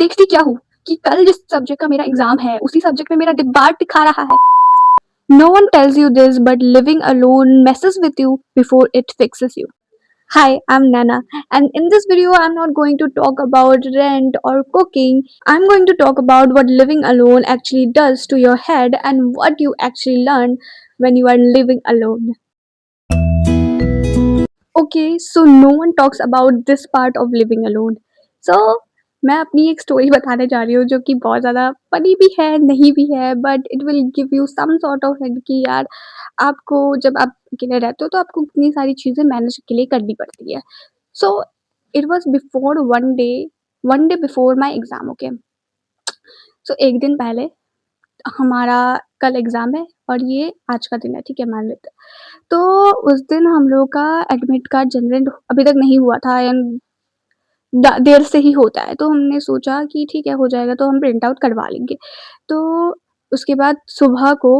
देखती क्या हूँ कि कल जिस सब्जेक्ट का मेरा एग्जाम है उसी सब्जेक्ट में मेरा डिबाट दिखा रहा है। No one tells you this, but living alone messes with you before it fixes you. Hi, I'm Nana, and in this video, I'm not going to talk about rent or cooking. I'm going to talk about what living alone actually does to your head and what you actually learn when you are living alone. Okay, so no one talks about this part of living alone. So मैं अपनी एक story बताने जा रही हूँ जो कि बहुत ज़्यादा फनी भी है, नहीं भी है, but it will give you some sort of hint कि यार आपको जब आप अकेले रहते हो तो आपको कितनी सारी चीज़ें मैनेज अकेले करनी पड़ती है। So it was before one day before my exam, okay. So एक दिन पहले हमारा कल एग्ज़ाम है और ये आज का दिन है, ठीक है, मान लेते हैं। तो उस दिन हम लोगों का एडमिट कार्ड जनरेट अभी तक नहीं हुआ था एंड देर से ही होता है, तो हमने सोचा कि ठीक है, हो जाएगा तो हम प्रिंट आउट करवा लेंगे। तो उसके बाद सुबह को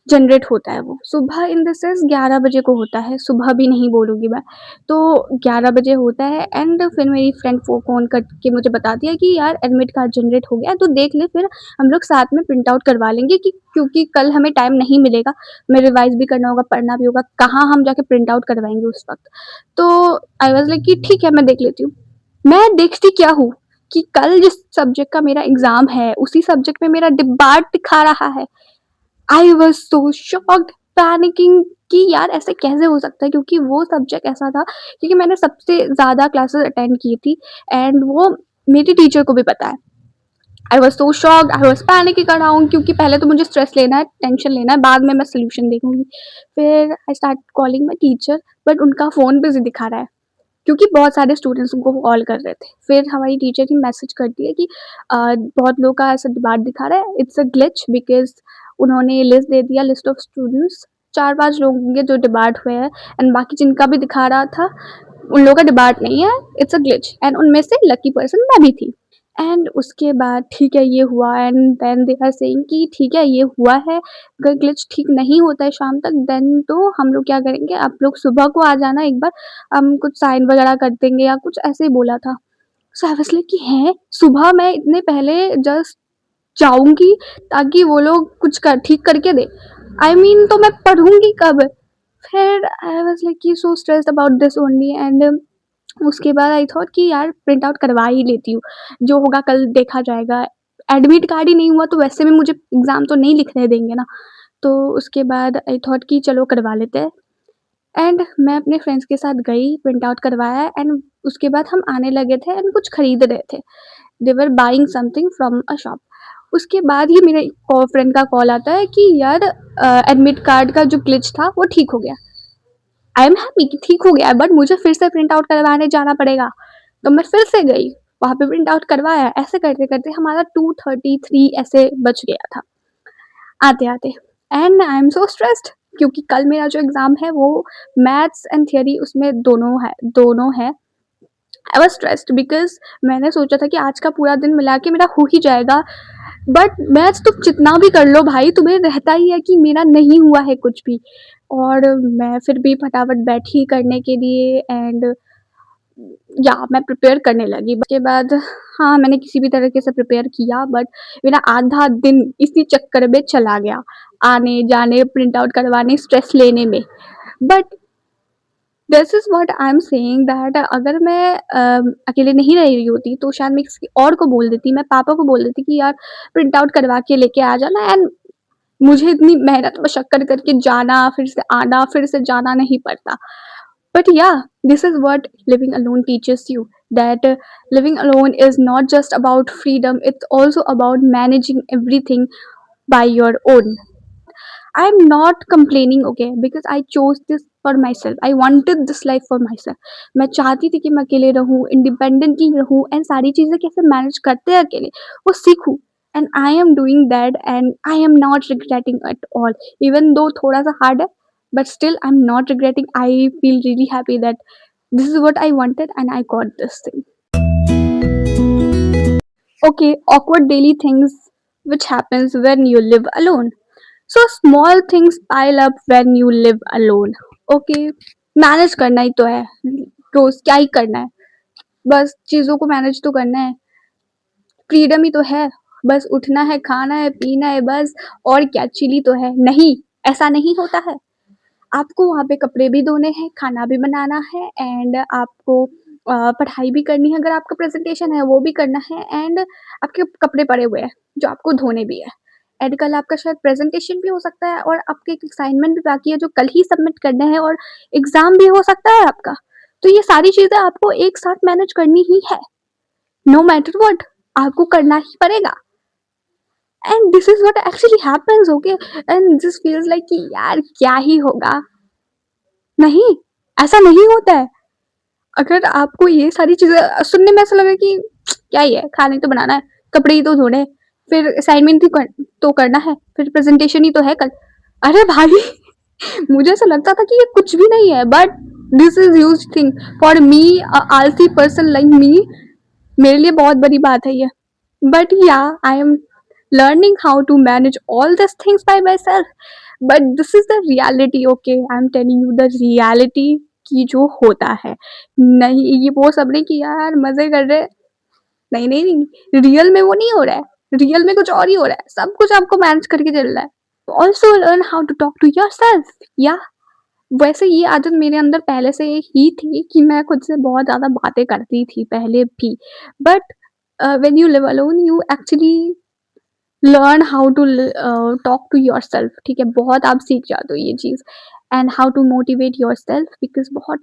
जनरेट होता है वो, सुबह इन द सेंस 11 बजे को होता है, सुबह भी नहीं बोलूँगी मैं। तो 11 बजे होता है एंड फिर मेरी फ्रेंड फ़ोन करके मुझे बताती है कि यार एडमिट कार्ड जनरेट हो गया है, तो देख ले, फिर हम लोग साथ में प्रिंट आउट करवा लेंगे कि क्योंकि कल हमें टाइम नहीं मिलेगा, हमें रिवाइज़ भी करना होगा, पढ़ना भी होगा, कहाँ हम जाके प्रिंट आउट करवाएँगे उस वक़्त। तो आई वाज़ लाइक कि ठीक है, मैं देख लेती हूँ। मैं देखती क्या हूँ कि कल जिस सब्जेक्ट का मेरा एग्ज़ाम है, उसी सब्जेक्ट में मेरा डिबाट दिखा रहा है। I was so shocked, panicking कि यार ऐसे कैसे हो सकता है, क्योंकि वो सब्जेक्ट ऐसा था क्योंकि मैंने सबसे ज़्यादा क्लासेस अटेंड की थी एंड वो मेरी टीचर को भी पता है। I was so shocked, I was panicking around क्योंकि पहले तो मुझे स्ट्रेस लेना है, टेंशन लेना है, बाद में मैं सॉल्यूशन देखूँगी। फिर I start calling my teacher, but उनका फ़ोन बिज़ी दिखा रहा है क्योंकि बहुत सारे स्टूडेंट्स उनको कॉल कर रहे थे। फिर हमारी टीचर ही मैसेज करती है कि बहुत लोगों का ऐसा डिबाट दिखा रहा है, इट्स अ ग्लिच, बिकॉज़ उन्होंने लिस्ट दे दिया, लिस्ट ऑफ स्टूडेंट्स 4-5 लोग होंगे जो डिबाट हुए हैं एंड बाकी जिनका भी दिखा रहा था, उन लोगों का डिबाट नहीं है, इट्स अ ग्लिच एंड उनमें से लकी पर्सन मैं भी थी। एंड उसके बाद ठीक है, ये हुआ and then they are saying कि ठीक है, ये हुआ है, अगर ग्लिच ठीक नहीं होता है शाम तक देन तो हम लोग क्या करेंगे, आप लोग सुबह को आ जाना एक बार, हम कुछ साइन वगैरह कर देंगे या कुछ ऐसे ही बोला था। सो आई वाज़ लाइक कि हैं, सुबह मैं इतने पहले जस्ट जाऊँगी ताकि वो लोग कुछ कर ठीक करके दें। आई मीन तो मैं पढ़ूँगी कब? फिर आई वाज़ लाइक कि so stressed about this only and उसके बाद आई थॉट कि यार प्रिंट आउट करवा ही लेती हूँ, जो होगा कल देखा जाएगा। एडमिट कार्ड ही नहीं हुआ तो वैसे भी मुझे एग्ज़ाम तो नहीं लिखने देंगे ना। तो उसके बाद आई थॉट कि चलो करवा लेते हैं एंड मैं अपने फ्रेंड्स के साथ गई, प्रिंट आउट करवाया एंड उसके बाद हम आने लगे थे एंड कुछ खरीद रहे थे। They were buying something from a shop. उसके बाद ही मेरे फ्रेंड का कॉल आता है कि यार एडमिट कार्ड का जो ग्लिच था वो ठीक हो गया। आई एम हैप्पी कि ठीक हो गया है, बट मुझे फिर से प्रिंट आउट करवाने जाना पड़ेगा। तो मैं फिर से गई, वहाँ पे प्रिंट आउट करवाया, ऐसे करते-करते हमारा 2:33 ऐसे बज गया था, आते-आते and I am so stressed क्योंकि कल मेरा जो एग्ज़ाम है वो मैथ्स एंड थियरी उसमें दोनों है। आई वाज़ स्ट्रेस्ड बिकॉज़ मैंने सोचा था कि आज का पूरा दिन मिला के मेरा हो ही जाएगा, बट मैथ्स तुम जितना भी कर लो भाई, तुम्हें रहता ही है कि मेरा नहीं हुआ है कुछ भी। और मैं फिर भी फटाफट बैठी करने के लिए एंड या मैं प्रिपेयर करने लगी। उसके बाद हाँ, मैंने किसी भी तरीके से प्रिपेयर किया बट मेरा आधा दिन इसी चक्कर में चला गया, आने-जाने, प्रिंट आउट करवाने, स्ट्रेस लेने में। But this is what I am saying that अगर मैं अकेले नहीं रह रही होती तो शायद मैं किसी और को बोल देती, मैं पापा को बोल देती कि यार प्रिंट आउट करवा के लेके आ जाना एंड मुझे इतनी मेहनत मशक्कत करके जाना, फिर से आना, फिर से जाना नहीं पड़ता। But yeah, this is what living alone teaches you, that living alone is not just about freedom, it's also about managing everything by your own. I'm not complaining, okay, because I chose this for myself. I wanted this life for myself. मैं चाहती थी कि मैं अकेले रहूँ, independently रहूँ and सारी चीज़ें कैसे मैनेज करते हैं अकेले, वो सीखूँ। And I am doing that and I am not regretting at all. Even though थोड़ा सा hard है, but still I'm not regretting. I feel really happy that this is what I wanted and I got this thing. Okay, awkward daily things which happens when you live alone. So small things pile up when you live alone. Okay, manage करना ही तो है, रोज क्या ही करना है, बस चीज़ों को manage तो करना है। फ्रीडम ही तो है, बस उठना है, खाना है, पीना है बस, और क्या चिल ही तो है। नहीं, ऐसा नहीं होता है। आपको वहाँ पे कपड़े भी धोने हैं, खाना भी बनाना है एंड आपको पढ़ाई भी करनी है, अगर आपका प्रेज़ेंटेशन है वो भी करना है एंड आपके कपड़े पड़े हुए हैं, जो आपको धोने भी है। एंड कल आपका शायद प्रेज़ेंटेशन भी हो सकता है और आपके एक असाइनमेंट भी बाकी है जो कल ही सबमिट करने हैं और एग्ज़ाम भी हो सकता है आपका। तो ये सारी चीज़ें आपको एक साथ मैनेज करनी ही है, नो मैटर व्हाट, आपको करना ही पड़ेगा। And this is what actually happens, okay. And this feels like कि यार क्या ही होगा? नहीं, ऐसा नहीं होता है। अगर आपको ये सारी चीज़ें सुनने में ऐसा लगे कि क्या ही है, खाना ही तो बनाना है, कपड़े ही तो धोने हैं, फिर असाइनमेंट ही तो करना है, फिर प्रेज़ेंटेशन ही तो है कल। अरे भाई मुझे ऐसा लगता था कि ये कुछ भी नहीं है, but this is huge thing for me, आलसी पर्सन लाइक मी, मेरे लिए बहुत बड़ी बात है ये। But yeah, I am learning how to manage all these things by myself. But this is the reality, okay? I'm telling you the reality कि जो होता है। नहीं, ये वो सब नहीं कि यार मज़े कर रहे हैं। नहीं, नहीं, नहीं, रियल में वो नहीं हो रहा है। रियल में कुछ और ही हो रहा है। सब कुछ आपको मैनेज करके चलना है। Also learn how to talk to yourself. या वैसे ये आदत मेरे अंदर पहले से ही थी कि मैं खुद से बहुत ज़्यादा बातें करती थी पहले भी। But when you live alone, you actually learn how to talk to yourself, ठीक है? बहुत आप सीख जाते हो ये चीज़ and how to motivate yourself, because बहुत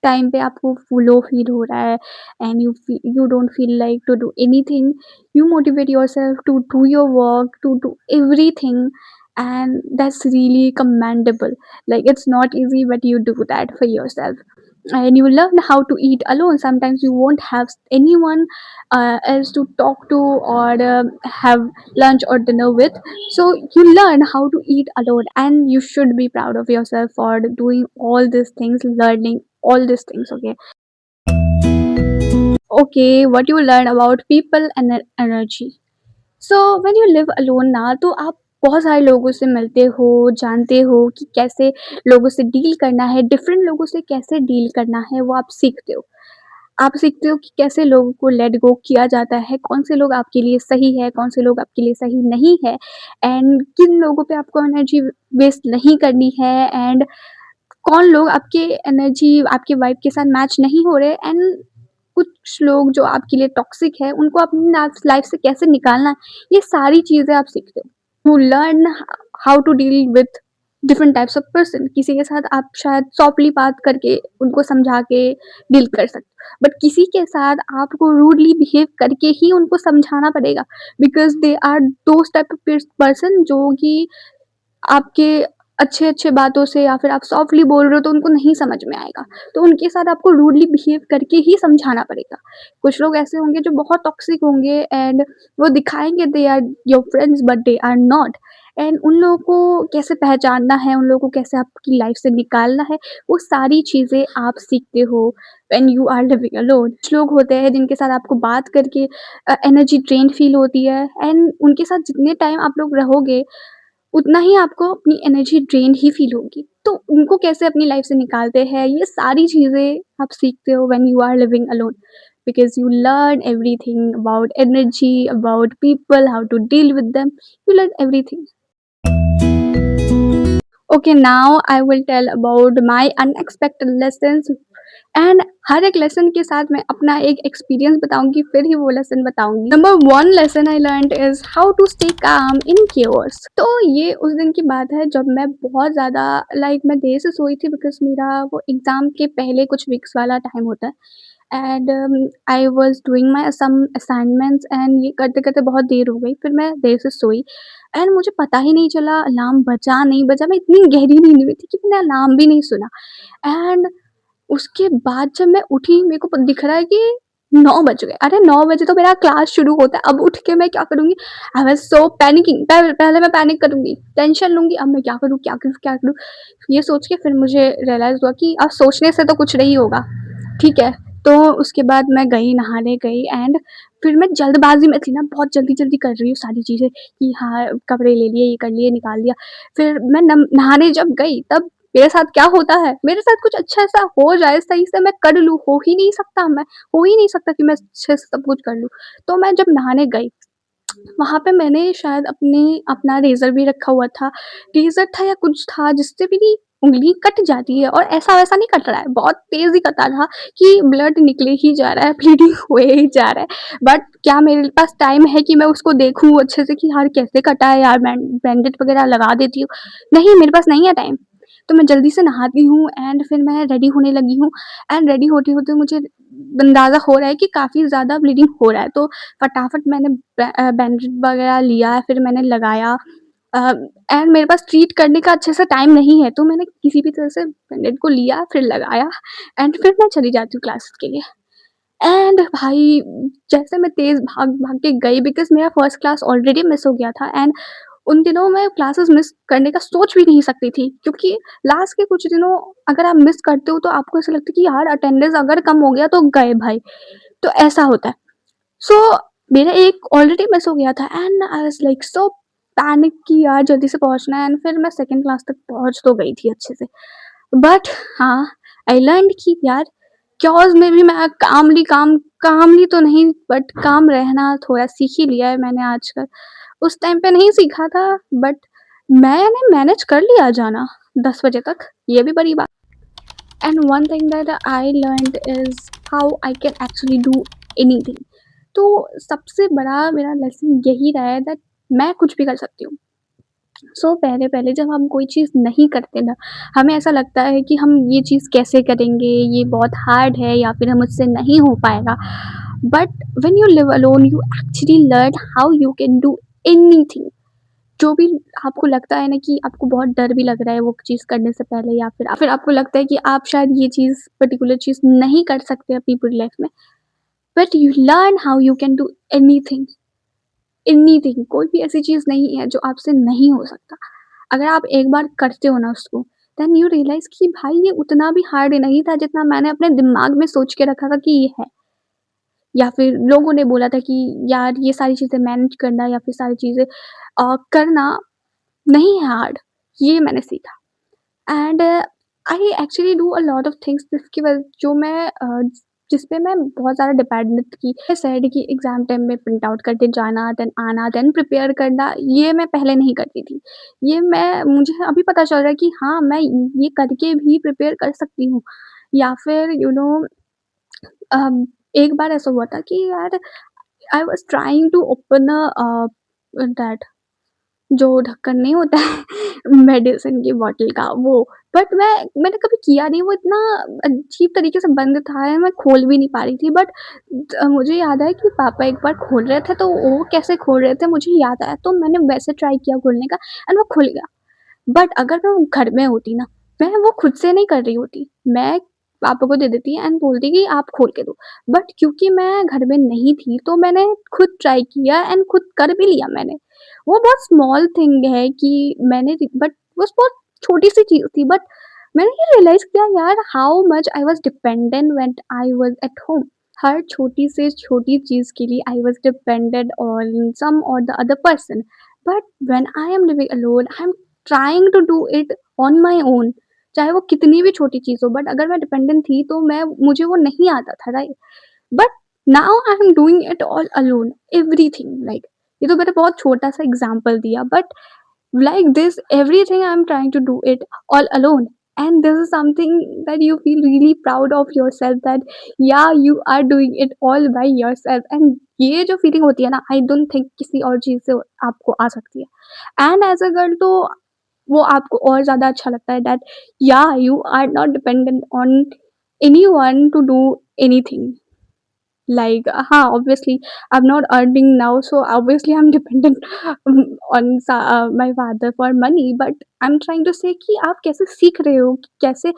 टाइम पे आपको लो फील हो रहा है and you don't feel like to do anything, you motivate yourself to do your work, to do everything, and that's really commendable. Like it's not easy, but you do that for yourself. And you learn how to eat alone. Sometimes you won't have anyone else to talk to or have lunch or dinner with, so you learn how to eat alone, and you should be proud of yourself for doing all these things, learning all these things, okay? Okay, what you learn about people and energy. So when you live alone ना, तो आप बहुत सारे लोगों से मिलते हो, जानते हो कि कैसे लोगों से डील करना है, डिफरेंट लोगों से कैसे डील करना है वो आप सीखते हो। आप सीखते हो कि कैसे लोगों को लेट गो किया जाता है, कौन से लोग आपके लिए सही है, कौन से लोग आपके लिए सही नहीं है, एंड किन लोगों पे आपको एनर्जी वेस्ट नहीं करनी है, एंड कौन लोग आपके एनर्जी, आपके वाइब के साथ मैच नहीं हो रहे, एंड कुछ लोग जो आपके लिए टॉक्सिक है, उनको अपनी लाइफ से कैसे निकालना है, ये सारी चीज़ें आप सीखते हो। To learn how to deal with different types of person. किसी के साथ आप शायद सॉफ्टली बात करके उनको समझा के डील कर सकते हो, बट किसी के साथ आपको रूडली बिहेव करके ही उनको समझाना पड़ेगा, because they are those type of person जो कि आपके अच्छे-अच्छे बातों से या फिर आप सॉफ्टली बोल रहे हो तो उनको नहीं समझ में आएगा। तो उनके साथ आपको रूडली बिहेव करके ही समझाना पड़ेगा। कुछ लोग ऐसे होंगे जो बहुत टॉक्सिक होंगे एंड वो दिखाएँगे they are your friends but they are not, and उन लोगों को कैसे पहचानना है, उन लोगों को कैसे आपकी लाइफ से निकालना है, वो सारी चीज़ें आप सीखते हो when you are living alone. कुछ लोग होते हैं जिनके साथ आपको बात करके एनर्जी ड्रेन्ड फील होती है, एंड उनके साथ जितने टाइम आप लोग रहोगे उतना ही आपको अपनी एनर्जी ड्रेन्ड ही फ़ील होगी। तो उनको कैसे अपनी लाइफ़ से निकालते हैं, ये सारी चीज़ें आप सीखते हो when you are living alone, because you learn everything about energy, about people, how to deal with them, you learn everything. Okay, now I will tell about my unexpected lessons, and हर एक lesson के साथ मैं अपना एक experience बताऊँगी, फिर ही वो लेसन बताऊँगी। Number 1 lesson I learned is how to stay calm in chaos. तो ये उस दिन की बात है जब मैं बहुत ज़्यादा मैं देर से सोई थी, बिकॉज़ मेरा वो एग्ज़ाम के पहले कुछ वीक्स वाला टाइम होता है, and I was doing my some assignments, and ये करते-करते बहुत देर हो गई। फिर मैं देर से सोई एंड मुझे पता ही नहीं चला अलार्म बजा, नहीं बजा। मैं इतनी गहरी नींद में थी कि मैंने अलार्म भी नहीं सुना, एंड उसके बाद जब मैं उठी मेरे को दिख रहा है कि 9 बज गए। अरे 9 बजे तो मेरा क्लास शुरू होता है, अब उठ के मैं क्या करूँगी? I was so panicking. पहले मैं पैनिक करूँगी, टेंशन लूँगी, अब मैं क्या करूँ, क्या करूँ, क्या करूँ? ये सोच के फिर मुझे रियलाइज़ हुआ कि अब सोचने से तो कुछ नहीं होगा, ठीक है? तो उसके बाद मैं गई, नहाने गई, एंड फिर मैं जल्दबाज़ी में थी ना, बहुत जल्दी-जल्दी कर रही हूँ सारी चीज़ें कि हाँ, कपड़े ले लिए, ये कर लिए, निकाल लिया। फिर मैं नहाने जब गई तब मेरे साथ क्या होता है? मेरे साथ कुछ अच्छा ऐसा हो जाए, सही से मैं कर लूँ, हो ही नहीं सकता कि मैं अच्छे से सब कुछ कर लूँ। तो मैं जब नहाने गई, वहाँ पे मैंने शायद अपना रेज़र भी रखा हुआ था। रेज़र था या कुछ था जिससे मेरी उँगली कट जाती है, और ऐसा-वैसा नहीं कट रहा है, बहुत तेज़ ही कटा था कि ब्लड निकले ही जा रहा है, ब्लीडिंग हुए ही जा रहा है। बट क्या मेरे पास टाइम है कि मैं उसको देखूँ अच्छे से कि यार कैसे कटा है यार, बैंडेज वग़ैरह लगा देती हूँ। नहीं, मेरे पास नहीं है टाइम। तो मैं जल्दी से नहाती हूँ एंड फिर मैं रेडी होने लगी हूँ, एंड रेडी होते-होते मुझे अंदाज़ा हो रहा है कि काफ़ी ज़्यादा ब्लीडिंग हो रहा है। तो फटाफट मैंने बैंडेज वग़ैरह लिया, फिर मैंने लगाया, अ, एंड मेरे पास ट्रीट करने का अच्छे से टाइम नहीं है, तो मैंने किसी भी तरह से बैंडेज को लिया, फिर लगाया, एंड फिर मैं चली जाती हूँ क्लासेस के लिए। एंड भाई, जैसे मैं तेज़ भाग-भाग के गई, बिकॉज़ मेरा फर्स्ट क्लास ऑलरेडी मिस हो गया था, एंड उन दिनों मैं क्लासेस मिस करने का सोच भी नहीं सकती थी, क्योंकि लास्ट के कुछ दिनों अगर आप मिस करते हो तो आपको ऐसा लगता है कि यार अटेंडेंस अगर कम हो गया तो गए भाई, तो ऐसा होता है। सो मेरा एक ऑलरेडी मिस हो गया था and I was like so panic कि यार जल्दी से पहुँचना है, एंड फिर मैं सेकंड क्लास तक पहुँच तो गई थी अच्छे से। बट हाँ, आई लर्न्ड कि यार chaos में भी मैं कामली तो नहीं, बट काम रहना थोड़ा सीख ही लिया है मैंने आजकल। उस टाइम पे नहीं सीखा था, बट मैंने मैनेज कर लिया जाना 10 बजे तक, ये भी बड़ी बात। And one thing that I learned is how I can actually do anything. तो सबसे बड़ा मेरा लेसन यही रहा है दैट मैं कुछ भी कर सकती हूँ। सो पहले-पहले जब हम कोई चीज़ नहीं करते ना, हमें ऐसा लगता है कि हम ये चीज़ कैसे करेंगे, ये बहुत हार्ड है या फिर हम मुझसे नहीं हो पाएगा। But when you live alone you actually learn how you can do anything. जो भी आपको लगता है ना कि आपको बहुत डर भी लग रहा है वो चीज़ करने से पहले, या फिर आपको लगता है कि आप शायद ये चीज़ पर्टिकुलर चीज़ नहीं कर सकते अपनी पूरी लाइफ़ में, but you learn how you can do anything. Anything, कोई भी ऐसी चीज़ नहीं है जो आपसे नहीं हो सकता। अगर आप एक बार करते हो ना उसको, देन यू रियलाइज़ कि भाई ये उतना भी हार्ड नहीं था जितना मैंने अपने दिमाग में सोच के रखा था कि ये है। या फिर लोगों ने बोला था कि यार ये सारी चीज़ें मैनेज करना या फिर सारी चीज़ें करना नहीं है हार्ड, ये मैंने सीखा। And I actually do a lot of things जिसकी वजह जो मैं जिस पे मैं बहुत ज़्यादा डिपेंडेंट थी। मैं सेड कि एग्ज़ाम टाइम में प्रिंट आउट करके जाना, देन आना, देन प्रिपेयर करना, ये मैं पहले नहीं करती थी। ये मैं मुझे अभी पता चल रहा है कि हाँ, मैं ये करके भी प्रिपेयर कर सकती हूँ। या फिर अम, एक बार ऐसा हुआ था कि यार I was trying to open that जो ढक्कन नहीं होता है मेडिसिन की बॉटल का वो, बट मैंने कभी किया नहीं, वो इतना अजीब तरीके से बंद था एंड मैं खोल भी नहीं पा रही थी, बट मुझे याद है कि पापा एक बार खोल रहे थे, तो वो कैसे खोल रहे थे मुझे याद आया, तो मैंने वैसे ट्राई किया खोलने का एंड वो खुल गया। बट अगर मैं घर में होती ना, मैं वो खुद से नहीं कर रही होती, मैं पापा को दे देती एंड बोलती कि आप खोल के दो। बट क्योंकि मैं घर में नहीं थी, तो मैंने खुद ट्राई किया एंड खुद कर भी लिया मैंने। वो बहुत स्मॉल थिंग है कि बट वो बहुत छोटी-सी चीज़ थी, बट मैंने ये रियलाइज़ किया यार how much I was dependent when I was at home. हर छोटी से छोटी चीज़ के लिए I was dependent on some और the other person. But when I am living alone, I am trying to do it on my own, चाहे वो कितनी भी छोटी चीज़ हो, बट अगर मैं डिपेंडेंट थी तो मैं मुझे वो नहीं आता था, right? But now I am doing it all alone, everything like, ये तो मैंने बहुत छोटा-सा एग्ज़ाम्पल दिया, but like this everything I'm trying to do it all alone, and this is something that you feel really proud of yourself that yeah you are doing it all by yourself, and ये जो feeling होती है ना, I don't think किसी और चीज़ से आपको आ सकती है। एंड एज अ गर्ल तो वो आपको और ज़्यादा अच्छा लगता है दैट या you are not dependent on anyone to do anything. Like, obviously, I'm not earning now, so obviously I'm dependent on my father for money. But I'm trying to say कि आप कैसे सीख रहे हो, कि कैसे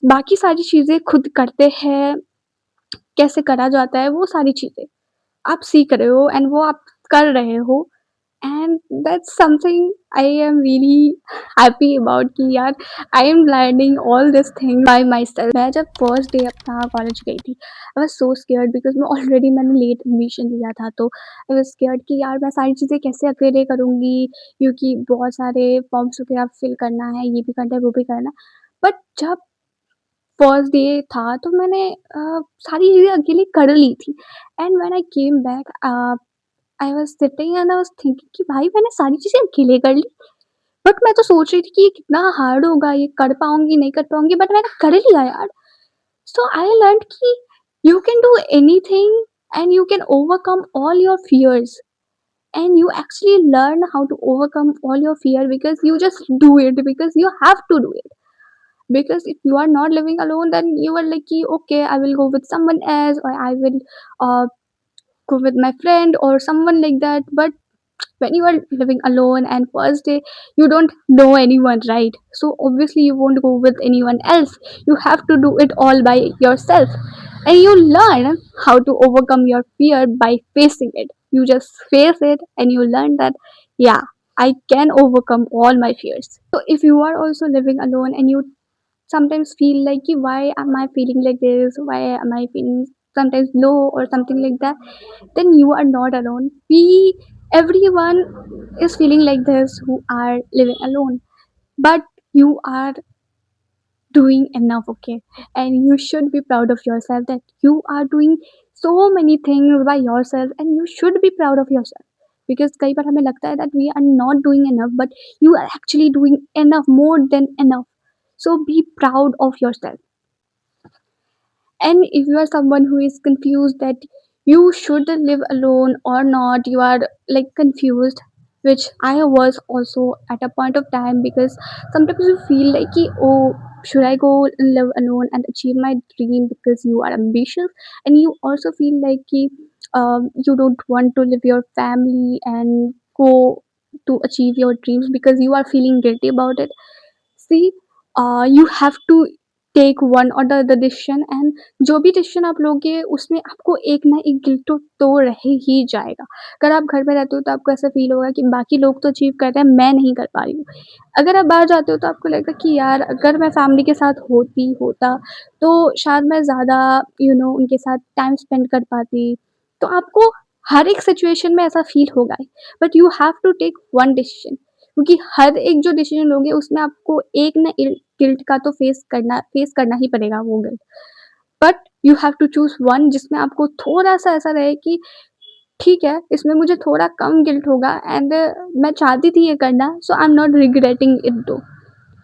बाकी सारी चीज़ें खुद करते हैं, कैसे करा जाता है वो सारी चीज़ें। आप सीख रहे हो एंड वो आप कर रहे हो। and that's something I am really happy about कि यार I am learning all this thing by myself. मैं जब फर्स्ट डे अपना कॉलेज गई थी I was so scared because मैंने लेट एडमिशन लिया था, तो आई वाज स्केयर्ड कि यार मैं सारी चीज़ें कैसे अकेले करूँगी, क्योंकि बहुत सारे फॉर्म्स वगैरह फिल करना है, ये भी करना है, वो भी करना है। बट जब फर्स्ट डे था तो मैंने सारी चीज़ें अकेले कर ली थी, and when I came back I was sitting and I was thinking कि भाई मैंने सारी चीज़ें अकेले कर ली। बट मैं तो सोच रही थी कि ये कितना हार्ड होगा, ये कर पाऊँगी, नहीं कर पाऊँगी, बट मैंने कर लिया यार। सो आई लर्न्ड कि you can do anything and you can overcome all your fears, and you actually learn how to overcome all your fear because you just do it, because you have to do it. Because if you are not living alone, then you are like कि, okay, I will go with someone else, or I will uh, go with my friend or someone like that. But when you are living alone and first day, you don't know anyone, right? So obviously you won't go with anyone else. You have to do it all by yourself, and you learn how to overcome your fear by facing it. You just face it and you learn that, yeah, I can overcome all my fears. So if you are also living alone and you sometimes feel like कि why am I feeling like this, why am I feeling sometimes low or something like that, then you are not alone. We everyone is feeling like this who are living alone, but you are doing enough, okay? And you should be proud of yourself that you are doing so many things by yourself, and you should be proud of yourself. Because कई बार हमें लगता है that we are not doing enough, but you are actually doing enough, more than enough. So be proud of yourself. And if you are someone who is confused that you should live alone or not, you are like confused, which I was also at a point of time, because sometimes you feel like, कि, oh, should I go live alone and achieve my dream, because you are ambitious, and you also feel like कि, you don't want to leave your family and go to achieve your dreams because you are feeling guilty about it. See, you have to take one और the other decision, and जो भी decision आप लोगे उसमें आपको एक ना एक गिल्ट तो रह ही जाएगा। अगर आप घर में रहते हो तो आपको ऐसा फील होगा कि बाकी लोग तो अचीव कर रहे हैं, मैं नहीं कर पा रही हूँ। अगर आप बाहर जाते हो तो आपको लगता है कि यार अगर मैं फैमिली के साथ होता तो शायद मैं ज़्यादा उनके साथ टाइम स्पेंड कर पाती। तो आपको हर एक सिचुएशन में ऐसा फील होगा ही, but you have to take one decision, क्योंकि हर एक जो डिसीजन लोगे उसमें आपको एक ना गिल्ट का तो फेस करना ही पड़ेगा वो guilt. But you have to choose one जिसमें आपको थोड़ा-सा ऐसा रहे कि ठीक है, इसमें मुझे थोड़ा कम गिल्ट होगा, एंड मैं चाहती थी ये करना, so I am not regretting it though.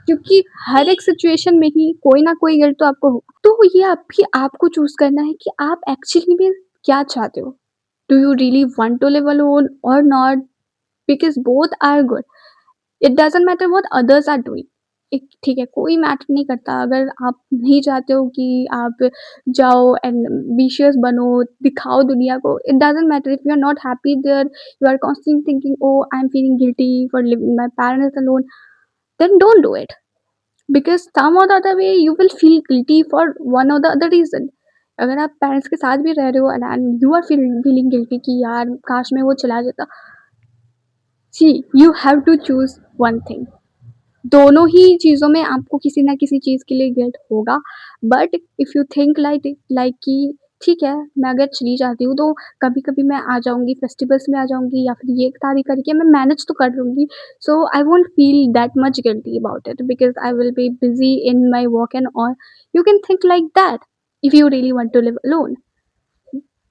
क्योंकि हर एक सिचुएशन में ही कोई ना कोई गिल्ट तो आपको होगा। तो ये अभी आपको चूज़ करना है कि आप एक्चुअली में क्या चाहते हो? Do you really want to live alone और not? Because both are good. It doesn't matter what others are doing. एक ठीक है, कोई मैटर नहीं करता अगर आप नहीं चाहते हो कि आप जाओ एंड एम्बिशियस बनो, दिखाओ दुनिया को। It doesn't matter if you are not happy there, you are constantly thinking, oh I am feeling guilty for living my parents alone, then don't do it. Because some और the other way you will feel guilty for one और the other reason. अगर आप parents के साथ भी रह रहे हो and you are feeling guilty कि यार काश मैं वो चला जाता, see you have to choose one thing. दोनों ही चीज़ों में आपको किसी न किसी चीज़ के लिए गिल्ट होगा। But if you think like कि ठीक है, मैं अगर चली जाती हूँ तो कभी-कभी मैं आ जाऊँगी, फेस्टिवल्स में आ जाऊँगी, या फिर ये सारी करके मैं मैनेज तो कर लूँगी। So I won't feel that much guilty about it because I will be busy in my work and all. You can think like that if you really want to live alone,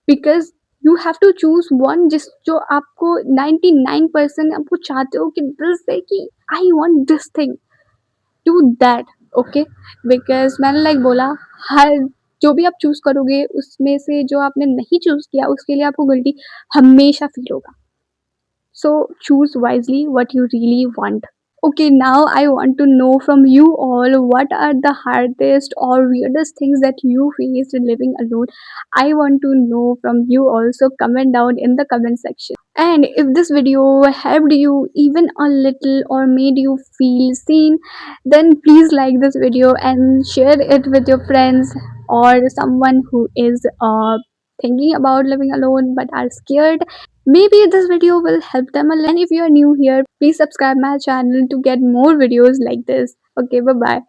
because you have to choose one जिस जो आपको 99% आपको चाहते हो कि दिल से कि I want this thing, do that, okay? Because मैंने लाइक बोला, हर जो भी आप चूज़ करोगे उसमें से जो आपने नहीं चूज़ किया उसके लिए आपको गिल्टी हमेशा फ़ील होगा। So choose wisely what you really want. Okay, now I want to know from you all, what are the hardest or weirdest things that you faced living alone? I want to know from you also. Comment down in the comment section. And if this video helped you even a little or made you feel seen, then please like this video and share it with your friends or someone who is thinking about living alone but are scared. Maybe this video will help them a little. And if you are new here, please subscribe my channel to get more videos like this. Okay, bye bye.